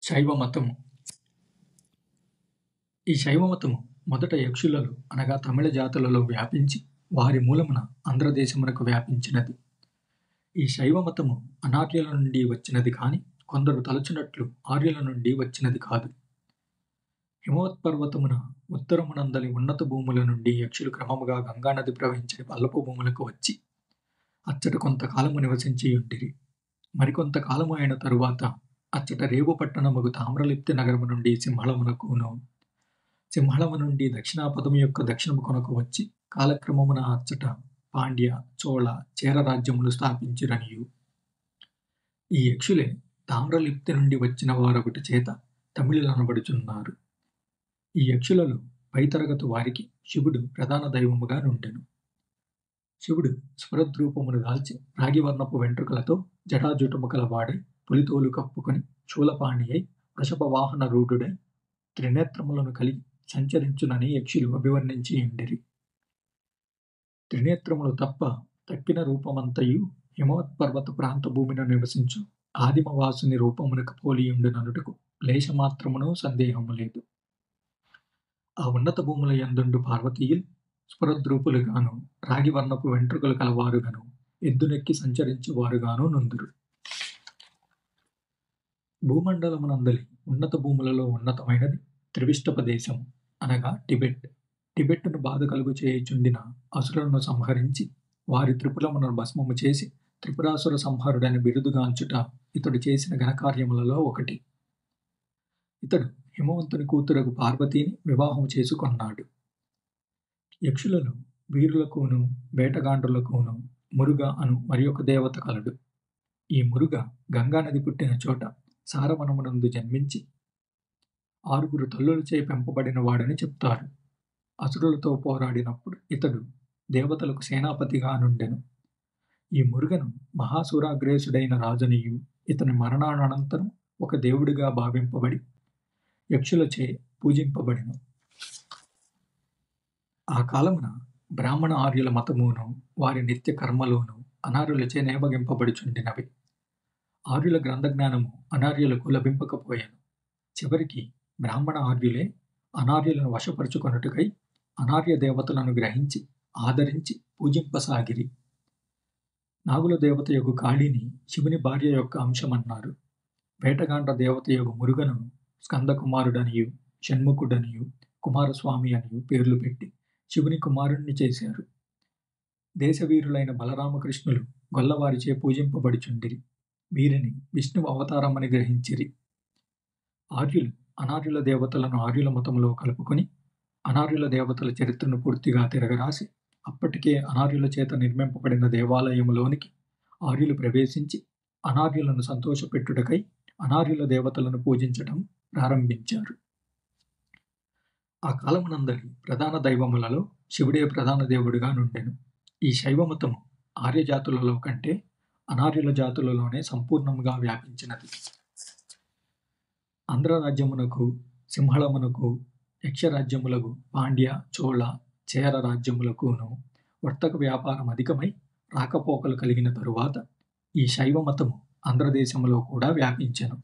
శైవ మతము. ఈ శైవ మతము మొదట యక్షులలో అనగా తమిళ జాతులలో వ్యాపించి వారి మూలమున ఆంధ్రదేశమునకు వ్యాపించినది. ఈ శైవ మతము అనార్యుల నుండి వచ్చినది కాని కొందరు తలచునట్లు ఆర్యుల నుండి వచ్చినది కాదు. హిమవత్పర్వతమున ఉత్తరమునందలి ఉన్నత భూముల నుండి యక్షులు క్రమముగా గంగానది ప్రవహించే పల్లపు భూములకు వచ్చి అచ్చట కొంతకాలము నివసించి ఉండిరి. మరికొంత కాలము అయిన తరువాత అచ్చట రేవు పట్టణముగు తామ్రలిప్తి నగరము నుండి సింహళమునకును, సింహళము నుండి దక్షిణాపదము యొక్క దక్షిణము కొనకు వచ్చి కాలక్రమమున అచ్చట పాండ్య, చోళ, చేర రాజ్యములు స్థాపించిరనియు. ఈ యక్షులే తామ్రలిప్తి నుండి వచ్చిన వారొకటి చేత తమిళులనబడుచున్నారు. ఈ యక్షులలో పైతరగతి వారికి శివుడు ప్రధాన దైవముగా నుండెను. శివుడు స్ఫురద్రూపమును దాల్చి రాగివర్ణపు వెంట్రుకలతో జటాజుటము కలవాడై పులితోలు కప్పుకొని శూలపాణి అయి వృషభ వాహన రూఢుడై త్రినేత్రములను కలిగి సంచరించునని యక్షులు అభివర్ణించి ఉండిరి. త్రినేత్రములు తప్ప తక్కిన రూపమంతయు హిమవత్పర్వత ప్రాంత భూమిన నివసించు ఆదిమవాసుని రూపమునకు పోలియుండుననుటకు లేశమాత్రమును సందేహము లేదు. ఆ ఉన్నత భూముల యందుండు పార్వతీయులు స్ఫురద్రూపులుగాను రాగివర్ణపు వెంట్రుకలు కలవారుగాను ఎద్దునెక్కి సంచరించువారుగాను నుందురు. భూమండలమునందలి ఉన్నత భూములలో ఉన్నతమైనది త్రివిష్టప దేశము అనగా టిబెట్. టిబెట్టును బాధ కలుగు చేయుచుండిన అసురులను సంహరించి వారి త్రిపురమును భస్మము చేసి త్రిపురాసుర సంహారుడని బిరుదుగాంచుట ఇతడు చేసిన ఘనకార్యములలో ఒకటి. ఇతడు హిమవంతుని కూతురకు పార్వతీని వివాహము చేసుకొన్నాడు. యక్షులలో వీరులకును వేటగాండ్రులకును మురుగ అను మరి ఒక దేవత కలడు. ఈ మురుగ గంగానది పుట్టిన చోట సారవనమునందు జన్మించి 6 తల్లులచే పెంపబడిన వాడని చెప్తారు. అసురులతో పోరాడినప్పుడు ఇతడు దేవతలకు సేనాపతిగా నుండెను. ఈ మురుగను మహాసురాగ్రేసుడైన రాజనియు ఇతని మరణానంతరం ఒక దేవుడిగా భావింపబడి యక్షులచే పూజింపబడిను. ఆ కాలమున బ్రాహ్మణ ఆర్యుల మతమును వారి నిత్య కర్మలోను అనార్యులచే నేపగింపబడుచుండినవి. ఆర్యుల గ్రంథజ్ఞానము అనార్యులకు లభింపకపోయాను. చివరికి బ్రాహ్మణ ఆర్యులే అనార్యులను వశపరుచుకొనుటకై అనార్య దేవతలను గ్రహించి ఆదరించి పూజింపసాగిరి. నాగుల దేవత యొక్క కాళిని శివుని భార్య యొక్క అంశమన్నారు. వేటగాండ్ర దేవత యొక్క మురుగను స్కందకుమారుడనియు షణ్ముఖుడనియు కుమారస్వామి అనియు పేర్లు పెట్టి శివుని కుమారుణ్ణి చేశారు. దేశవీరులైన బలరామకృష్ణులు గొల్లవారిచే పూజింపబడుచుండిరి. వీరిని విష్ణువు అవతారమని గ్రహించిరి. ఆర్యులు అనార్యుల దేవతలను ఆర్యుల మతంలో కలుపుకొని అనార్యుల దేవతల చరిత్రను పూర్తిగా తిరగరాసి అప్పటికే అనార్యుల చేత నిర్మింపబడిన దేవాలయములోనికి ఆర్యులు ప్రవేశించి అనార్యులను సంతోషపెట్టుటకై అనార్యుల దేవతలను పూజించటం ప్రారంభించారు. ఆ కాలమునందలి ప్రధాన దైవములలో శివుడే ప్రధాన దేవుడిగా నుండెను. ఈ శైవమతము ఆర్యజాతులలో కంటే అనార్యుల జాతులలోనే సంపూర్ణముగా వ్యాపించినది. ఆంధ్రరాజ్యమునకు, సింహళమునకు, యక్షరాజ్యములకు, పాండ్య, చోళ, చేర రాజ్యములకును వర్తక వ్యాపారం అధికమై రాకపోకలు కలిగిన తరువాత ఈ శైవ మతము ఆంధ్రదేశములో కూడా వ్యాపించెను.